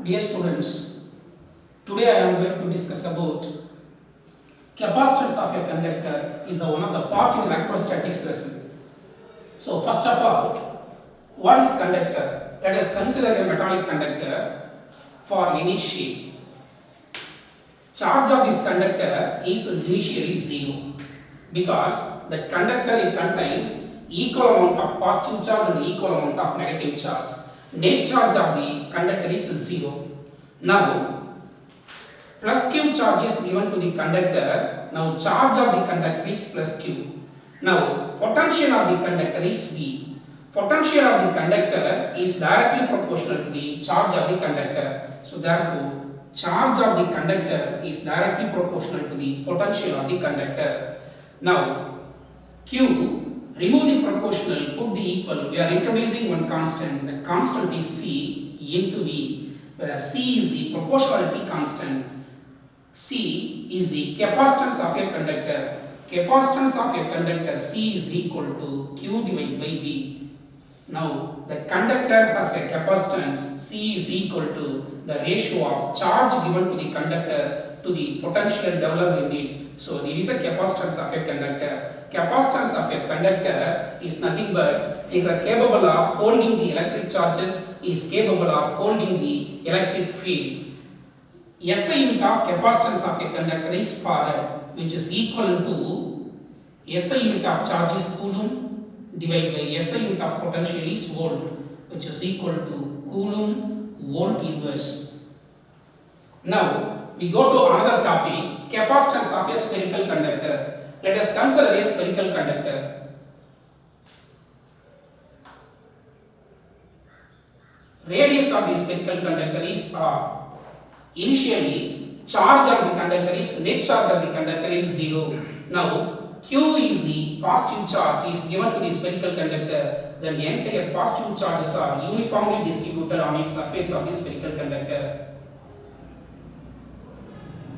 Dear students, today I am going to discuss about capacitance of a conductor is one of the part in electrostatics lesson. So first of all, what is conductor? Let us consider a metallic conductor for any shape. Charge of this conductor is initially 0 because the conductor it contains equal amount of positive charge and equal amount of negative charge. Net charge of the conductor is 0. Now, plus q charge is given to the conductor. Now, charge of the conductor is plus q. Now, potential of the conductor is V. Potential of the conductor is directly proportional to the charge of the conductor. So, therefore, charge of the conductor is directly proportional to the potential of the conductor. Now, q, remove the proportional, put the equal. We are introducing one constant. The constant is C into V, where C is the proportionality constant. C is the capacitance of a conductor. Capacitance of a conductor C is equal to Q divided by V. Now, the conductor has a capacitance C is equal to the ratio of charge given to the conductor to the potential developed in it. So, it is a capacitance of a conductor. Capacitance of a conductor is nothing but is capable of holding the electric charges, is capable of holding the electric field. SI unit of capacitance of a conductor is farad, which is equal to SI unit of charge is coulomb divided by SI unit of potential is volt, which is equal to coulomb volt inverse. Now, we go to another topic, capacitance of a spherical conductor. Let us consider a spherical conductor. Radius of the spherical conductor is R. Initially, charge of the conductor is, net charge of the conductor is 0. Now, Q is the positive charge is given to the spherical conductor, then the entire positive charges are uniformly distributed on its surface of the spherical conductor.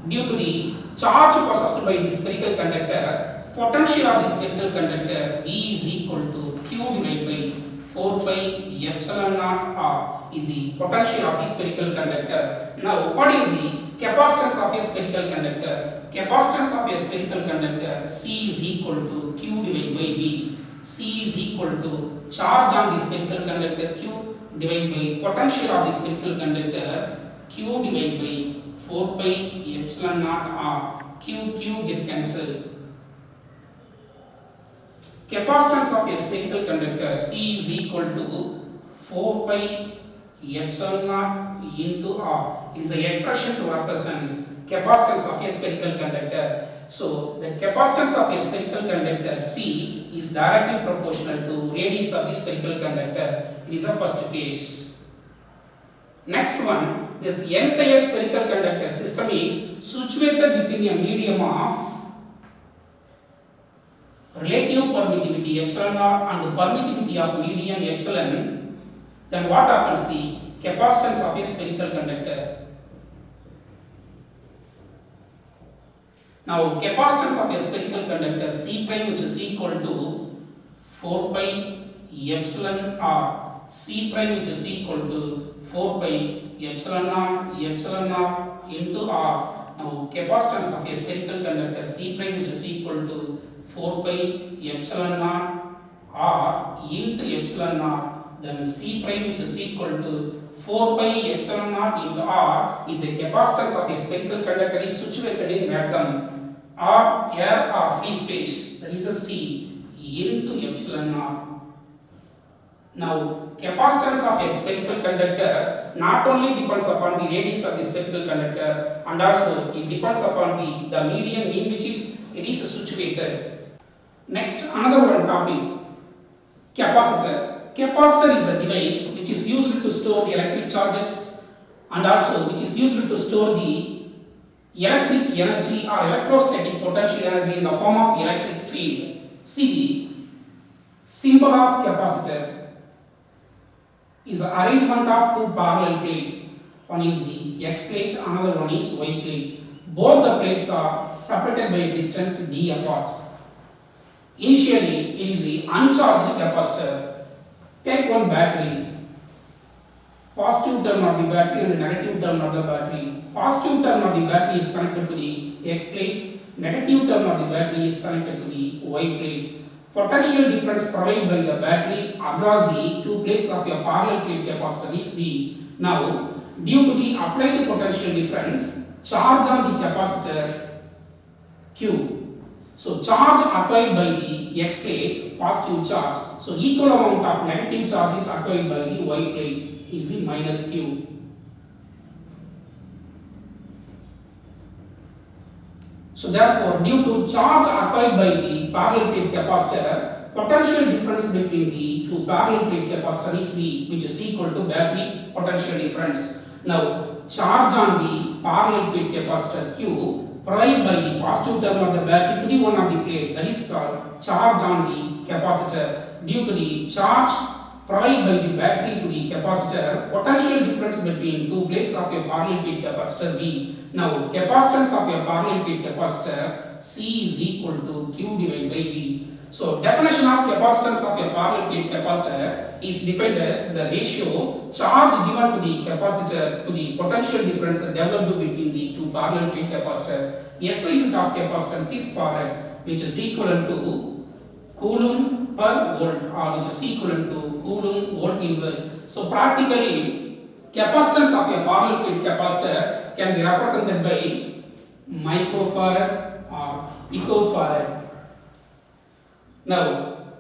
Due to the charge possessed by the spherical conductor, potential of the spherical conductor V is equal to Q divided by 4 pi epsilon naught R is the potential of the spherical conductor. Now, what is the capacitance of a spherical conductor? Capacitance of a spherical conductor C is equal to Q divided by V. C is equal to charge on the spherical conductor Q divided by potential of the spherical conductor Q divided by 4 pi epsilon naught R. Q get cancelled. Capacitance of a spherical conductor C is equal to 4 pi epsilon naught into R. It is the expression to represent capacitance of a spherical conductor. So, the capacitance of a spherical conductor C is directly proportional to radius of the spherical conductor. It is the first case. Next one, this entire spherical conductor system is situated within a medium of relative permittivity epsilon r and permittivity of medium epsilon. Then what happens? The capacitance of a spherical conductor. Now, capacitance of a spherical conductor C prime, which is equal to 4 pi epsilon r. C prime, which is equal to 4 pi epsilon r into r. Now, capacitance of a spherical conductor C prime, which is equal to 4 pi epsilon naught r into epsilon naught, then C prime, which is equal to 4 pi epsilon naught into r is a capacitance of a spherical conductor is situated in vacuum. R, air or free space, that is a C into epsilon naught. Now, capacitance of a spherical conductor not only depends upon the radius of the spherical conductor, and also it depends upon the medium in which it is situated. Next, another one topic, capacitor. Capacitor is a device which is used to store the electric charges and also which is used to store the electric energy or electrostatic potential energy in the form of electric field. See the symbol of capacitor is the arrangement of two parallel plates. One is the X plate, another one is Y plate. Both the plates are separated by a distance d apart. Initially, it is the uncharged capacitor. Take one battery. positive term of the battery and the negative term of the battery. Positive term of the battery is connected to the X plate, negative term of the battery is connected to the Y plate. Potential difference provided by the battery across the two plates of your parallel plate capacitor is V. Now, due to the applied potential difference, charge on the capacitor Q. So, charge applied by the X plate, positive charge. So, equal amount of negative charge is applied by the Y plate is the minus Q. So, therefore, due to charge applied by the parallel plate capacitor, potential difference between the two parallel plate capacitor is V, which is equal to battery potential difference. Now, charge on the parallel plate capacitor Q provided by the positive term of the battery to the one of the plate, that is called charge on the capacitor. Due to the charge provided by the battery to the capacitor, potential difference between two plates of a parallel plate capacitor V. Now, capacitance of a parallel plate capacitor C is equal to Q divided by V. So, definition of capacitance of a parallel plate capacitor is defined as the ratio charge given to the capacitor to the potential difference developed between the two parallel plate capacitor. SI unit of capacitance is farad, which is equivalent to Coulomb per volt, or which is equivalent to Coulomb volt inverse. So, practically, capacitance of a parallel plate capacitor can be represented by microfarad or picofarad. Now,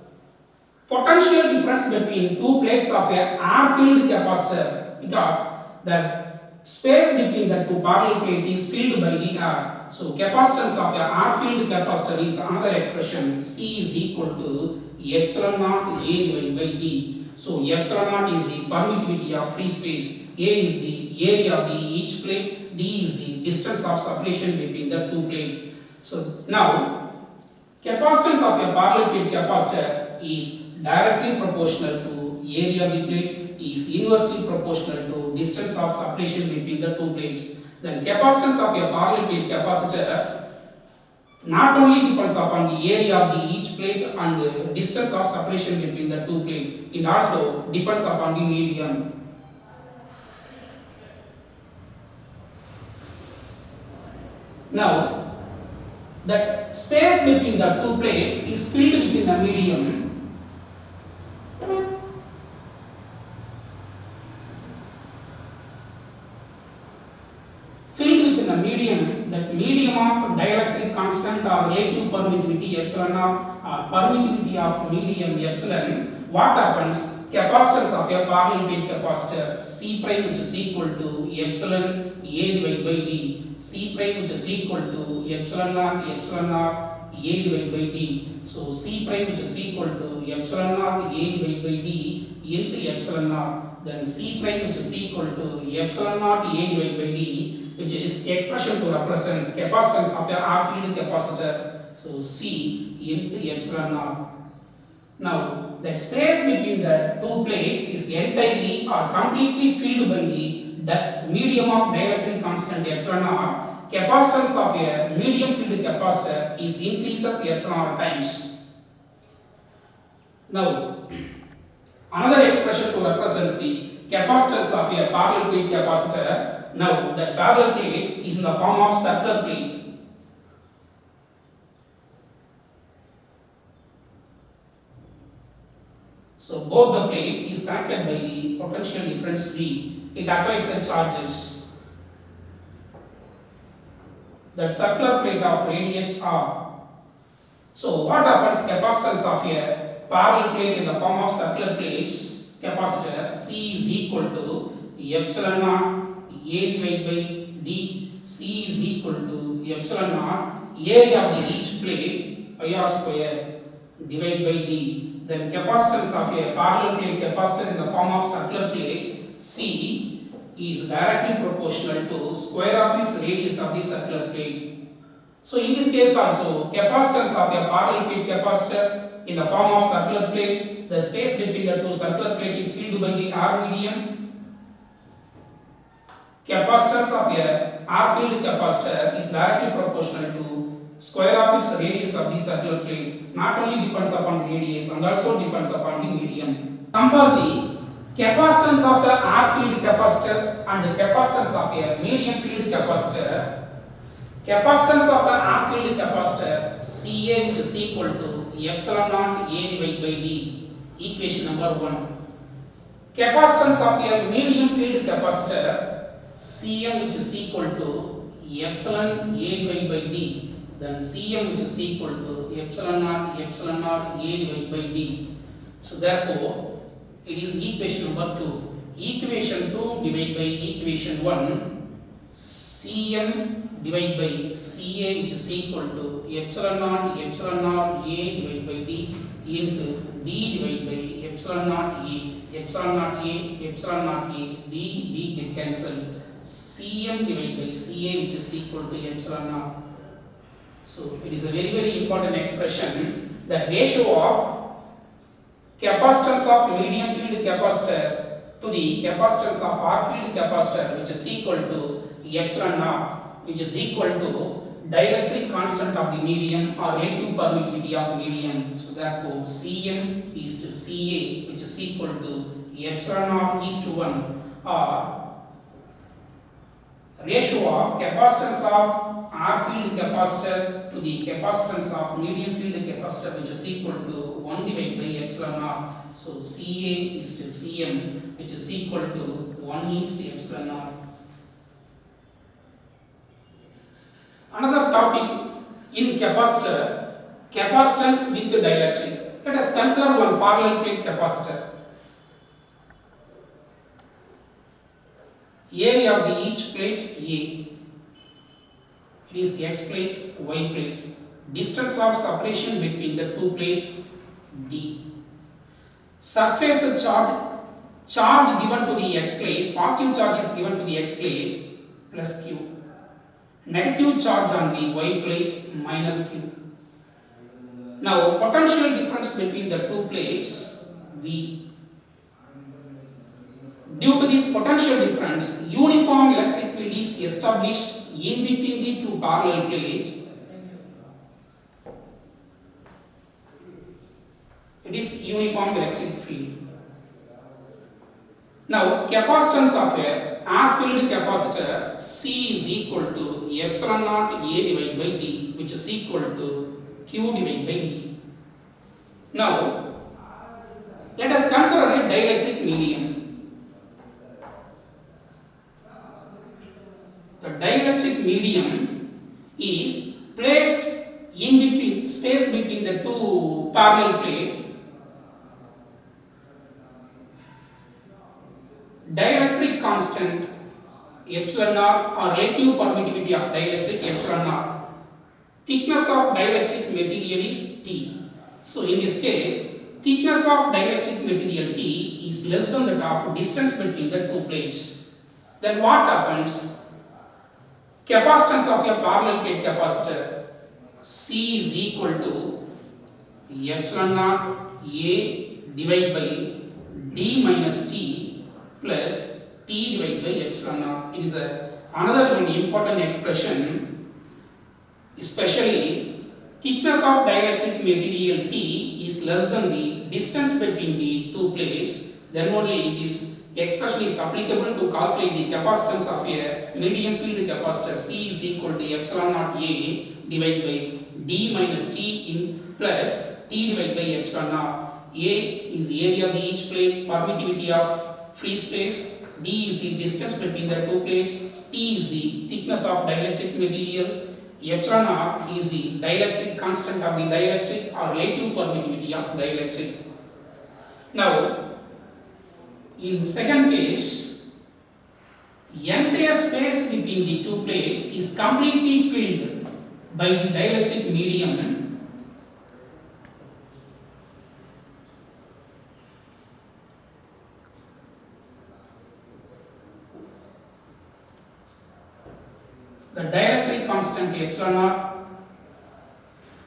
potential difference between two plates of a air-filled capacitor, because the space between the two parallel plates is filled by the air. So, capacitance of a air-filled capacitor is another expression. C is equal to epsilon naught A divided by D. So, epsilon naught is the permittivity of free space, A is the area of the each plate, D is the distance of separation between the two plates. So, now, capacitance of a parallel plate capacitor is directly proportional to area of the plate, is inversely proportional to distance of separation between the two plates. Then capacitance of a parallel plate capacitor not only depends upon the area of the each plate and the distance of separation between the two plates, it also depends upon the medium. Now, that space between the two plates is filled within the medium. Filled within the medium, that medium of dielectric constant or relative permittivity epsilon or permittivity of medium epsilon, what happens? Capacitance of a parallel plate capacitor C prime, which is equal to epsilon A divided by D. C prime, which is equal to epsilon naught A divided by D. So, C prime, which is equal to epsilon naught A divided by D into epsilon naught. Then C prime, which is equal to epsilon naught A divided by D, which is expression to represent capacitance of a R-filled capacitor. So, C into epsilon naught. Now, that space between the two plates is entirely or completely filled by the medium of dielectric constant epsilon r. Capacitance of a medium filled capacitor is increases epsilon r times. Now, another expression to represent the capacitance of a parallel plate capacitor. Now, the parallel plate is in the form of circular plate. So, both the plate is connected by the potential difference V. It applies the charges. That circular plate of radius R. So, what happens? Capacitance of a parallel plate in the form of circular plates, capacitor C is equal to epsilon naught A divided by D. C is equal to epsilon naught area of the each plate pi r square divided by D. Then capacitance of a parallel plate capacitor in the form of circular plates C is directly proportional to square of its radius of the circular plate. So, in this case also, capacitance of a parallel plate capacitor in the form of circular plates, the space between the two circular plates is filled by the R medium. Capacitance of a R-filled capacitor is directly proportional to square of its radius of the circular plate. Not only depends upon the radius and also depends upon the medium. Compare the Capacitance of a R field capacitor and capacitance of a medium field capacitor. Capacitance of a R field capacitor Ca which is equal to epsilon naught A divided by D. Equation number 1. Capacitance of a medium field capacitor Cm which is equal to epsilon A divided by D. Then Cm which is equal to epsilon naught A divided by D. So therefore it is equation number 2. Equation 2 divided by equation 1, Cm divided by Ca which is equal to epsilon naught A divided by D into D divided by epsilon naught A, D get cancelled. Cm divided by Ca which is equal to epsilon naught. So it is a very important expression. The ratio of capacitance of medium field capacitor to the capacitance of R field capacitor which is equal to epsilon naught, which is equal to dielectric constant of the medium or relative permittivity of medium. So therefore Cm is to Ca which is equal to epsilon naught is to 1, or ratio of capacitance of R field capacitor to the capacitance of medium field capacitor which is equal to 1 divided by epsilon naught. So Ca is to Cm which is equal to 1 is to epsilon naught. Another topic in capacitor, capacitance with dielectric. Let us consider one parallel plate capacitor. Area of the each plate A. It is X plate, Y plate. Distance of separation between the two plates D. Surface charge given to the X plate, positive charge is given to the X plate plus Q. Negative charge on the Y plate minus Q. Now potential difference between the two plates V. Due to this potential difference, uniform electric field is established in between the two parallel plates. It is uniform electric field. Now capacitance of a R field capacitor C is equal to epsilon naught A divided by D, which is equal to Q divided by D. Now let us consider a dielectric medium. The dielectric medium is placed in between, space between the two parallel plates. Dielectric constant epsilon naught or relative permittivity of dielectric epsilon naught. Thickness of dielectric material is T. So in this case, thickness of dielectric material T is less than that of distance between the two plates. Then what happens? Capacitance of a parallel plate capacitor C is equal to epsilon naught A divided by D minus T plus T divided by epsilon naught. It is another one important expression, especially thickness of dielectric material T is less than the distance between the two plates, then only this expression is applicable to calculate the capacitance of a medium field capacitor. C is equal to epsilon naught A divided by D minus T in plus T divided by epsilon naught. A is the area of the each plate, permittivity of free space, D is the distance between the two plates, T is the thickness of dielectric material, epsilon naught is the dielectric constant of the dielectric or relative permittivity of dielectric. Now in second case, entire space between the two plates is completely filled by the dielectric medium. The dielectric constant epsilon naught,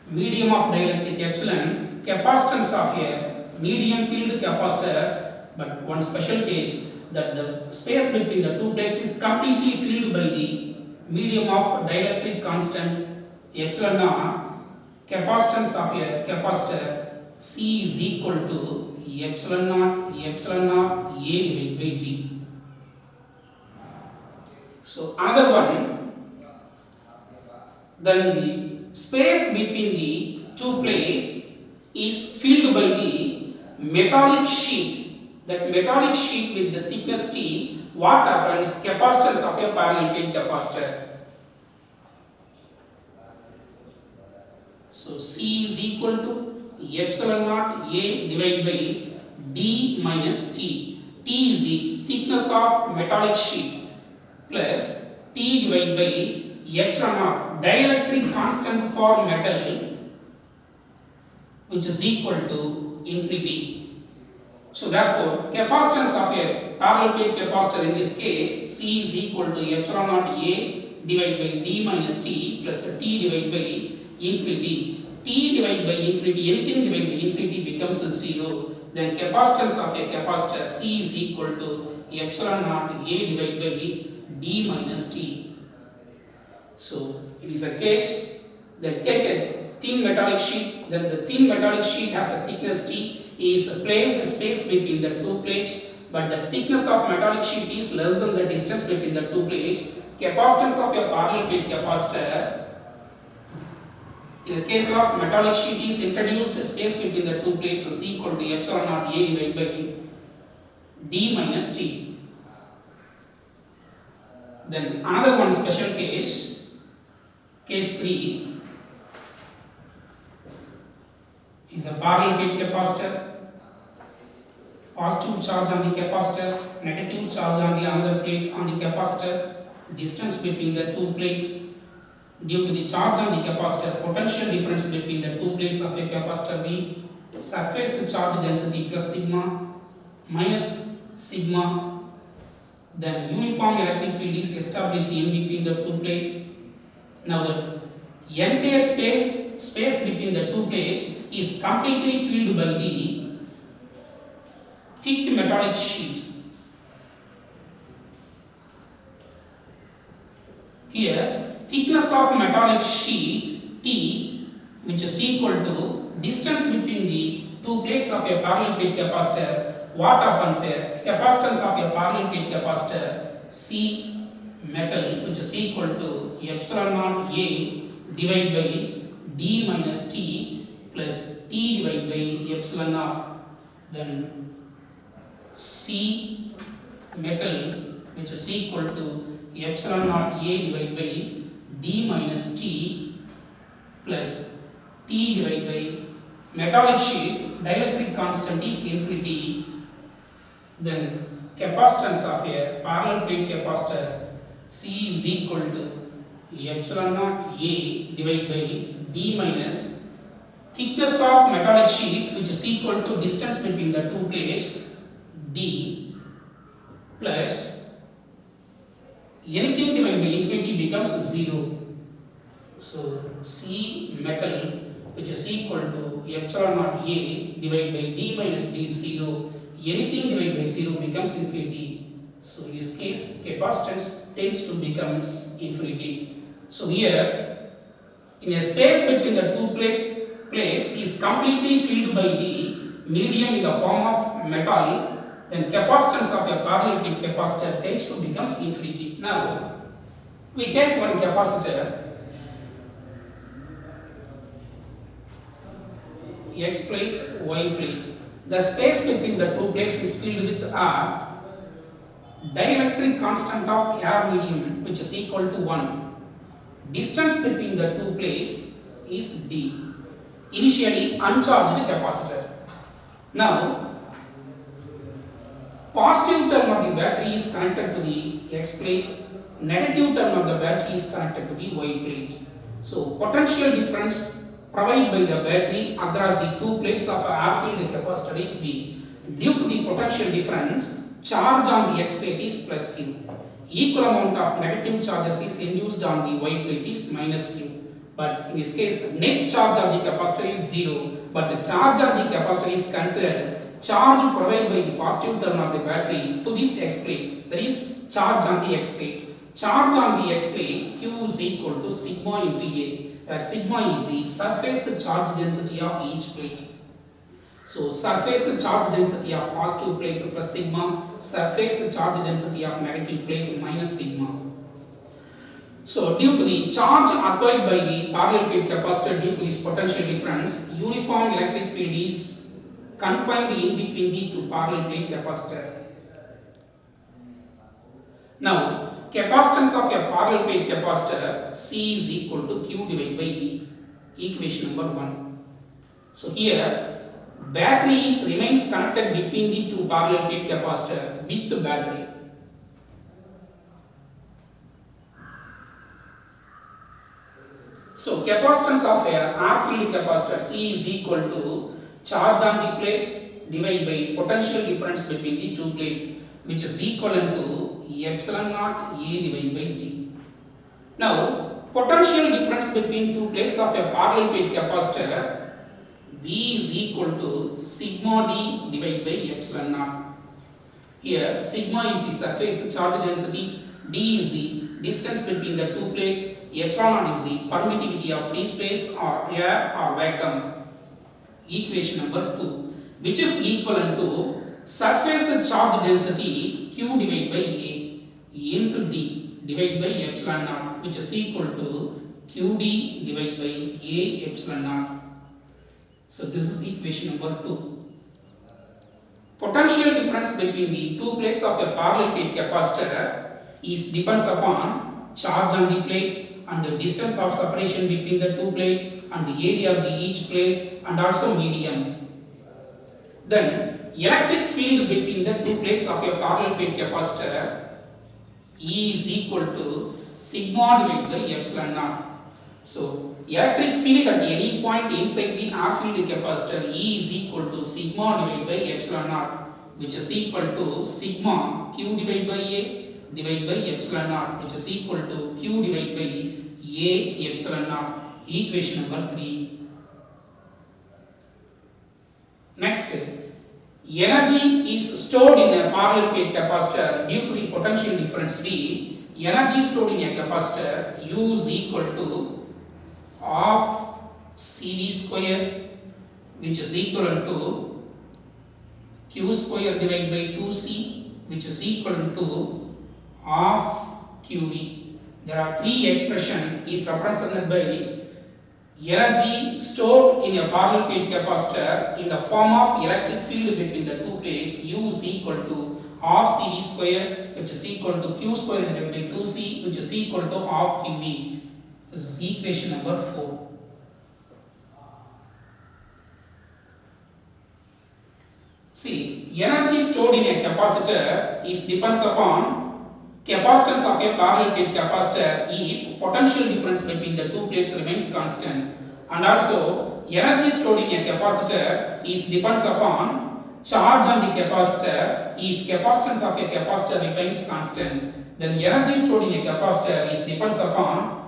medium of dielectric epsilon, capacitance of a medium field capacitor. But one special case, that the space between the two plates is completely filled by the medium of dielectric constant epsilon naught. Capacitance of a capacitor C is equal to epsilon naught A divided by T. So another one, then the space between the two plates is filled by the metallic sheet. That metallic sheet with the thickness T, what happens? Capacitance of a parallel plate capacitor. So C is equal to epsilon naught A divided by D minus T. T is the thickness of metallic sheet plus T divided by epsilon naught, dielectric constant for metal, which is equal to infinity. So therefore, capacitance of a parallel plate capacitor in this case, C is equal to epsilon naught A divided by D minus T plus T divided by infinity. T divided by infinity, anything divided by infinity becomes 0. Then capacitance of a capacitor C is equal to epsilon naught A divided by D minus T. So it is a case that take a thin metallic sheet, then the thin metallic sheet has a thickness T, is placed space between the two plates, but the thickness of metallic sheet is less than the distance between the two plates. Capacitance of a parallel plate capacitor, in the case of metallic sheet, is introduced, space between the two plates is equal to epsilon naught A divided by D minus T. Then another one special case, case 3, is a parallel plate capacitor. Positive charge on the capacitor, negative charge on the another plate on the capacitor, distance between the two plates. Due to the charge on the capacitor, potential difference between the two plates of a capacitor V, surface charge density plus sigma minus sigma. Then uniform electric field is established in between the two plates. Now the entire space between the two plates is completely filled by the thick metallic sheet. Here, thickness of metallic sheet T, which is equal to distance between the two plates of a parallel plate capacitor. What happens here? Capacitance of a parallel plate capacitor C metal, which is equal to epsilon naught A divided by D minus T plus T divided by epsilon naught. Then C metal, which is equal to epsilon naught A divided by D minus T plus T divided by metallic sheet, dielectric constant is infinity. Then capacitance of a parallel plate capacitor C is equal to epsilon naught A divided by D minus thickness of metallic sheet, which is equal to distance between the two plates D plus anything divided by infinity becomes 0. So C metal, which is equal to epsilon naught A divided by D minus D 0. Anything divided by 0 becomes infinity. So in this case, capacitance tends to become infinity. So here, in a space between the two plates is completely filled by the medium in the form of metal, then capacitance of a parallel plate capacitor tends to become infinity. Now, we take one capacitor, X plate, Y plate. The space between the two plates is filled with a dielectric constant of air medium, which is equal to 1. Distance between the two plates is D. Initially uncharged capacitor. Now, positive term of the battery is connected to the X plate, negative term of the battery is connected to the Y plate. So, potential difference provided by the battery across the two plates of an air-filled capacitor is V. Due to the potential difference, charge on the X plate is plus Q. Equal amount of negative charges is induced on the Y plate is minus Q. But in this case, net charge on the capacitor is 0, but the charge on the capacitor is considered charge provided by the positive term of the battery to this X plate, that is charge on the X plate. Charge on the X plate Q is equal to sigma into A, where sigma is the surface charge density of each plate. So surface charge density of positive plate plus sigma, surface charge density of negative plate minus sigma. So due to the charge acquired by the parallel plate capacitor due to its potential difference, uniform electric field is confined in between the two parallel plate capacitor. Now, capacitance of a parallel plate capacitor C is equal to Q divided by E, equation number 1. So here, battery remains connected between the two parallel plate capacitor with the battery. So capacitance of a R-filled capacitor C is equal to charge on the plates divided by potential difference between the two plates, which is equivalent to epsilon naught A divided by D. Now, potential difference between two plates of a parallel plate capacitor V is equal to sigma D divided by epsilon naught. Here, sigma is the surface charge density, D is the distance between the two plates, epsilon naught is the permittivity of free space or air or vacuum. Equation number 2, which is equivalent to surface charge density Q divided by A into D divided by epsilon naught, which is equal to QD divided by A epsilon naught. So this is equation number 2. Potential difference between the two plates of a parallel plate capacitor depends upon charge on the plate and the distance of separation between the two plates and the area of each plate and also medium. Then electric field between the two plates of a parallel plate capacitor E is equal to sigma divided by epsilon naught. So electric field at any point inside the R field capacitor E is equal to sigma divided by epsilon naught, which is equal to sigma Q divided by A divided by epsilon naught, which is equal to Q divided by A epsilon naught. Equation number 3. Next, energy is stored in a parallel plate capacitor due to the potential difference V. Energy stored in a capacitor U is equal to half CV square, which is equivalent to Q square divided by 2C, which is equivalent to half QV. There are three expressions is represented by energy stored in a parallel plate capacitor in the form of electric field between the two plates. U is equal to half CV square, which is equal to Q square divided by 2C, which is equal to half QV. This is equation number 4. See, energy stored in a capacitor depends upon capacitance of a parallel plate capacitor if potential difference between the two plates remains constant, and also energy stored in a capacitor depends upon charge on the capacitor if capacitance of a capacitor remains constant. Then energy stored in a capacitor depends upon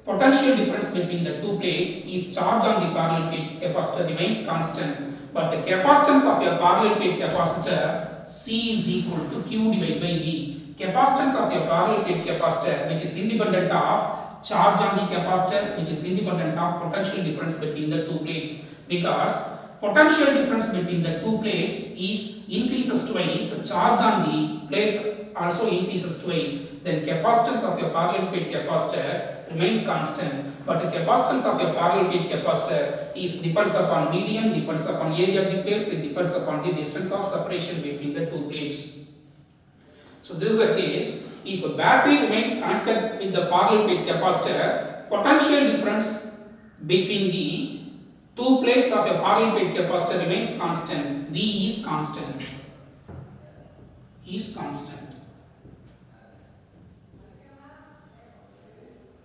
potential difference between the two plates if charge on the parallel plate capacitor remains constant. But the capacitance of a parallel plate capacitor C is equal to Q divided by V. Capacitance of a parallel plate capacitor, which is independent of charge on the capacitor, which is independent of potential difference between the two plates, because potential difference between the two plates increases twice, charge on the plate also increases twice. Then capacitance of a parallel plate capacitor remains constant, but the capacitance of a parallel plate capacitor depends upon medium, depends upon area of the plates, it depends upon the distance of separation between the two plates. So this is the case. If a battery remains connected with the parallel plate capacitor, potential difference between the two plates of a parallel plate capacitor remains constant. V is constant.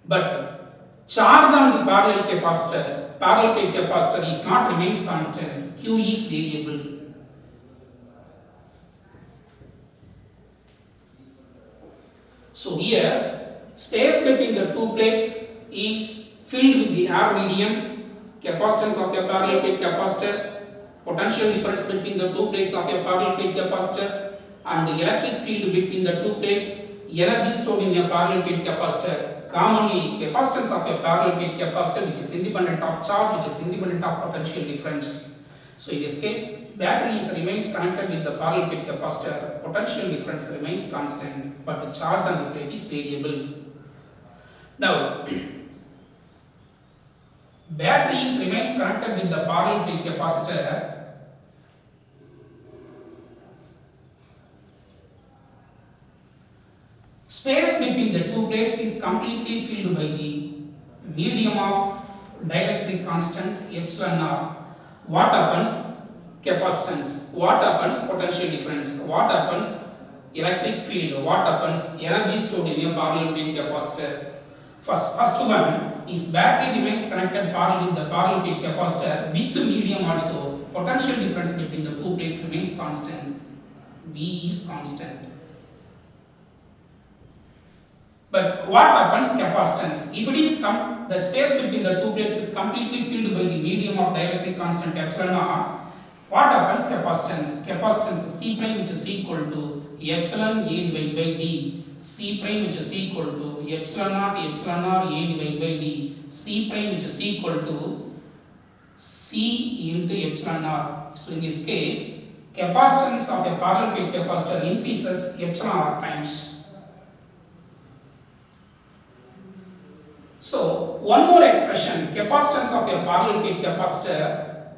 But charge on the parallel plate capacitor remains constant. Q is variable. So here, space between the two plates is filled with the air medium, capacitance of a parallel plate capacitor, potential difference between the two plates of a parallel plate capacitor, and the electric field between the two plates, energy stored in a parallel plate capacitor. Commonly, capacitance of a parallel plate capacitor, which is independent of charge, which is independent of potential difference. So in this case, battery remains connected with the parallel plate capacitor, potential difference remains constant, but the charge on the plate is variable. Now, battery remains connected with the parallel plate capacitor. Space between the two plates is completely filled by the medium of dielectric constant epsilon r. What happens? Capacitance. What happens? Potential difference. What happens? Electric field. What happens? Energy stored in a parallel plate capacitor. First one is battery remains connected parallel with the parallel plate capacitor with the medium also. Potential difference between the two plates remains constant. V is constant. But what happens? Capacitance. If it is the space between the two plates is completely filled by the medium of dielectric constant epsilon r, what happens? Capacitance. Capacitance is C prime, which is equal to epsilon A divided by D. C prime, which is equal to epsilon naught epsilon r A divided by D. C prime, which is equal to C into epsilon r. So in this case, capacitance of a parallel plate capacitor increases epsilon r times. So, one more expression, capacitance of a parallel plate capacitor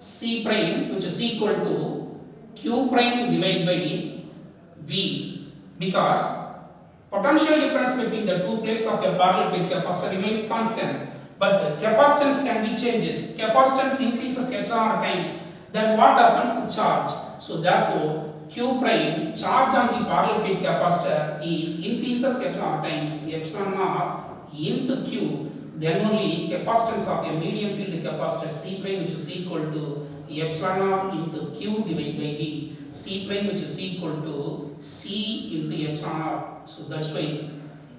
C prime, which is equal to Q prime divided by V, because potential difference between the two plates of a parallel plate capacitor remains constant, but capacitance can be changes. Capacitance increases epsilon r times, then what happens to charge? So therefore, Q prime, charge on the parallel plate capacitor is increases epsilon r times, epsilon r into Q, then only capacitance of a medium field capacitor C prime, which is equal to epsilon r into Q divided by D, C prime, which is equal to C into epsilon r. So that's why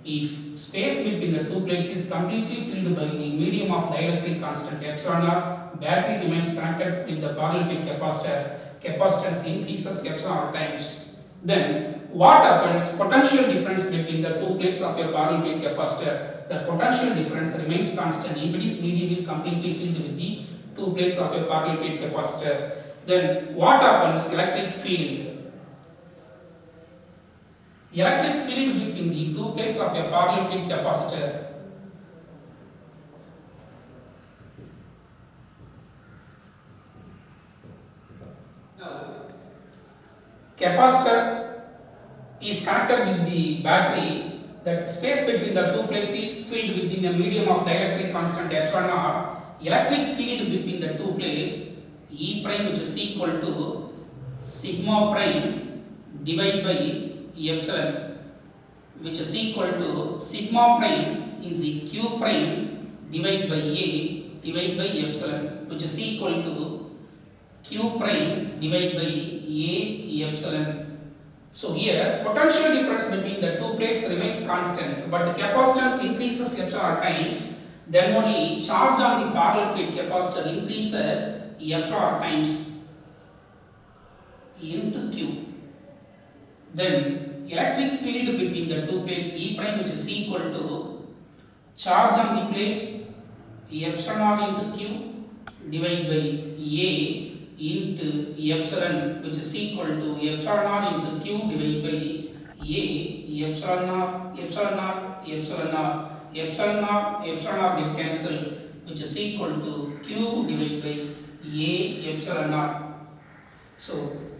if space between the two plates is completely filled by the medium of dielectric constant epsilon r, battery remains connected with the parallel plate capacitor, capacitance increases epsilon r times. Then what happens? Potential difference between the two plates of a parallel plate capacitor, the potential difference remains constant if it is medium is completely filled with the two plates of a parallel plate capacitor. Then what happens? Electric field. Electric field between the two plates of a parallel plate capacitor capacitor is connected with the battery. That space between the two plates is filled within a medium of dielectric constant epsilon r. Electric field between the two plates E prime, which is equal to sigma prime divided by epsilon, which is equal to sigma prime is a Q prime divided by A divided by epsilon, which is equal to Q prime divided by A epsilon. So here, potential difference between the two plates remains constant, but the capacitance increases epsilon r times, then only charge on the parallel plate capacitor increases epsilon r times into Q. Then electric field between the two plates E prime, which is equal to charge on the plate epsilon r into Q divided by A into epsilon, which is equal to epsilon r into Q divided by A epsilon r epsilon r epsilon r epsilon r epsilon r get cancelled, which is equal to Q divided by A epsilon r. So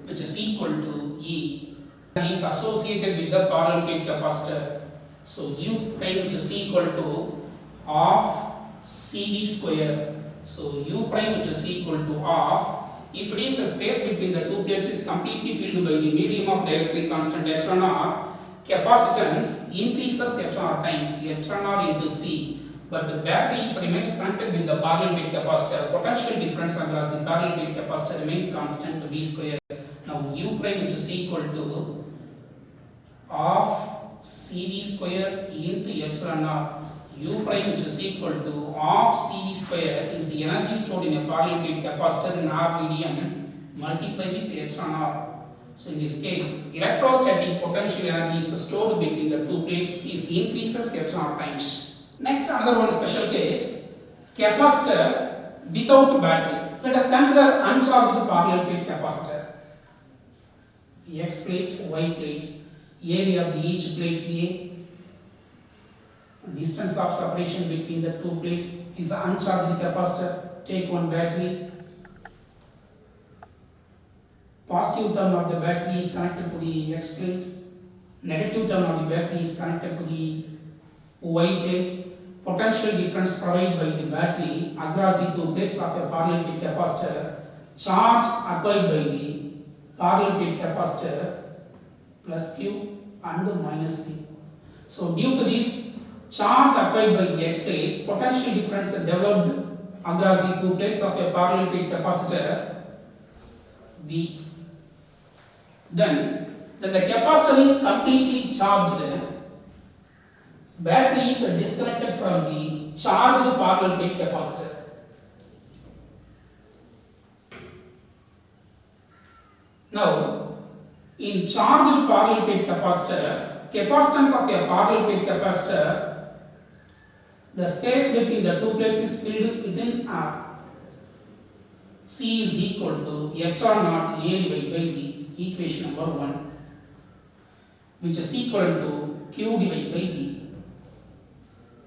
which is equal to E is associated with the parallel plate capacitor. So U prime, which is equal to half CV square. So U prime, which is equal to half. If it is the space between the two plates is completely filled by the medium of dielectric constant epsilon r, capacitance increases epsilon r times epsilon r into C, but the battery remains connected with the parallel plate capacitor. Potential difference across the parallel plate capacitor remains constant V square. Now U prime, which is equal to half CV square into epsilon r. U prime, which is equal to half CV square is the energy stored in a parallel plate capacitor in R medium multiplied with epsilon r. So in this case, electrostatic potential energy is stored between the two plates is increases epsilon r times. Next, another one special case, capacitor without battery. Let us consider uncharged parallel plate capacitor. X plate, Y plate, area of each plate A, distance of separation between the two plates is an uncharged capacitor. Take one battery. Positive term of the battery is connected to the X plate. Negative term of the battery is connected to the Y plate. Potential difference provided by the battery across the two plates of a parallel plate capacitor. Charge applied by the parallel plate capacitor plus Q and minus Q. So due to this charge applied by the X plate, potential difference developed across the two plates of a parallel plate capacitor V. Then the capacitor is completely charged. Battery is disconnected from the charged parallel plate capacitor. Now, in charged parallel plate capacitor, capacitance of a parallel plate capacitor, the space between the two plates is filled within R. C is equal to epsilon naught A divided by D, equation number 1, which is equal to Q divided by B.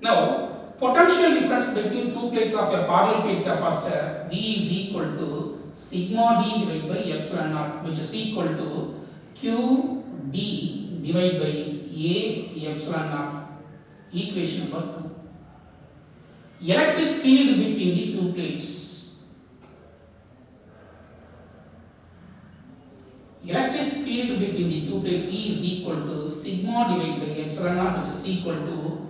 Now, potential difference between two plates of a parallel plate capacitor V is equal to sigma D divided by epsilon naught, which is equal to Q D divided by A epsilon naught, equation number 2. Electric field between the two plates. Electric field between the two plates E is equal to sigma divided by epsilon naught, which is equal to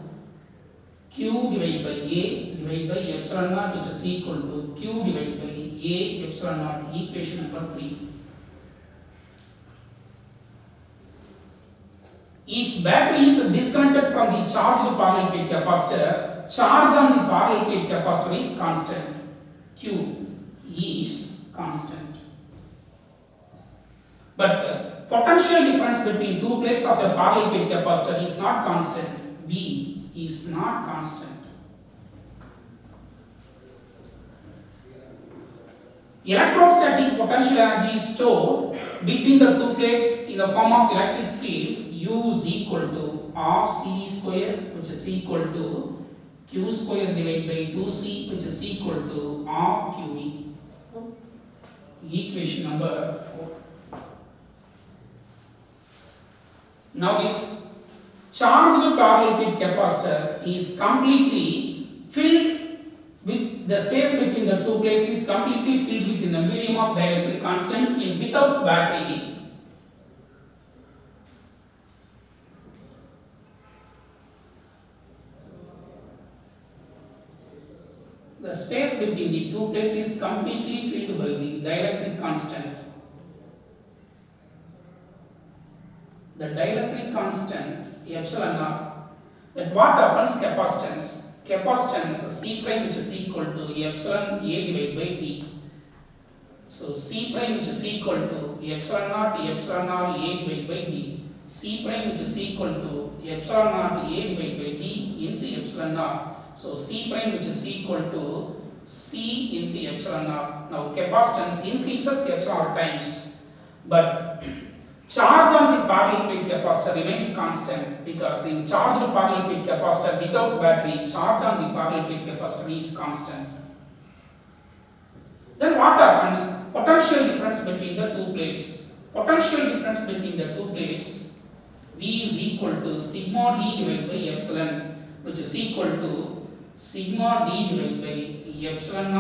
Q divided by A divided by epsilon naught, which is equal to Q divided by A epsilon naught, equation number 3. If battery is disconnected from the charged parallel plate capacitor, charge on the parallel plate capacitor is constant. Q is constant. But potential difference between two plates of a parallel plate capacitor is not constant. V is not constant. Electrostatic potential energy is stored between the two plates in the form of electric field. U is equal to half C square, which is equal to Q square divided by 2C, which is equal to half QE. Equation number 4. Now this charged parallel plate capacitor is completely filled with the space between the two plates is completely filled within the medium of dielectric constant in without battery. The space between the two plates is completely filled by the dielectric constant. The dielectric constant epsilon naught. That what happens? Capacitance. Capacitance C prime, which is equal to epsilon A divided by D. So C prime, which is equal to epsilon naught A divided by D. C prime, which is equal to epsilon naught A divided by D into epsilon naught. So C prime, which is equal to C into epsilon naught. Now capacitance increases epsilon times, but charge on the parallel plate capacitor remains constant, because in charged parallel plate capacitor without battery, charge on the parallel plate capacitor is constant. Then what happens? Potential difference between the two plates. Potential difference between the two plates, V is equal to sigma D divided by epsilon, which is equal to sigma D divided by epsilon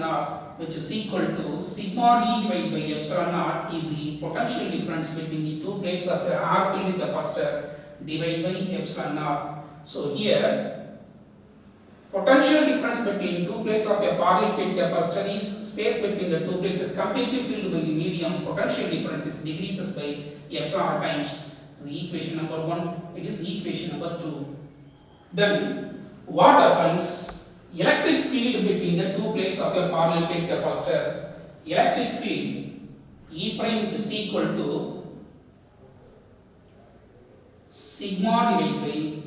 naught, which is equal to sigma D divided by epsilon naught is the potential difference between the two plates of a R filled capacitor divided by epsilon naught. So here, potential difference between two plates of a parallel plate capacitor is space between the two plates is completely filled by the medium. Potential difference is decreases by epsilon times. So equation number 1, it is equation number 2. Then what happens? Electric field between the two plates of a parallel plate capacitor. Electric field E prime, which is equal to sigma divided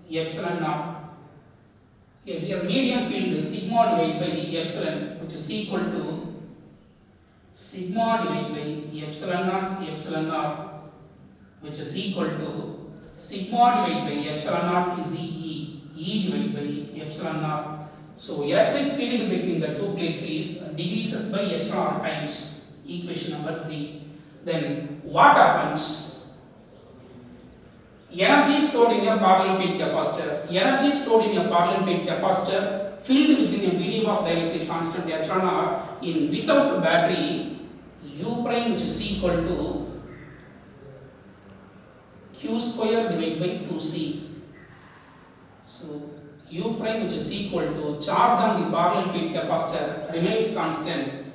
by epsilon naught Okay, here medium field is sigma divided by epsilon, which is equal to sigma divided by epsilon naught, which is equal to sigma divided by epsilon naught is E divided by epsilon naught. So electric field between the two plates is decreases by epsilon times, equation number 3. Then what happens? Energy stored in a parallel plate capacitor. Energy stored in a parallel plate capacitor filled within a medium of dielectric constant epsilon r in without battery U prime, which is equal to Q square divided by 2C. So U prime, which is equal to charge on the parallel plate capacitor remains constant.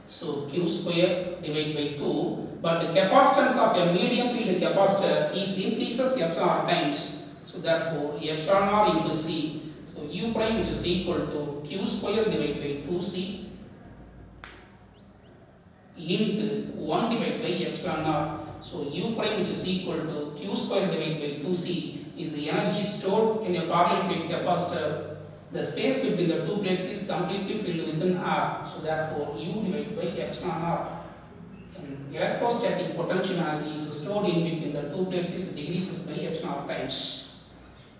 So Q square divided by 2. But the capacitance of a medium field capacitor is increases epsilon r times. So therefore epsilon r into C. So U prime, which is equal to Q square divided by 2C into 1 divided by epsilon r. So U prime, which is equal to Q square divided by 2C is the energy stored in a parallel plate capacitor. The space between the two plates is completely filled within R. So therefore U divided by epsilon r. Electrostatic potential energy is stored in between the two plates is decreases by epsilon r times.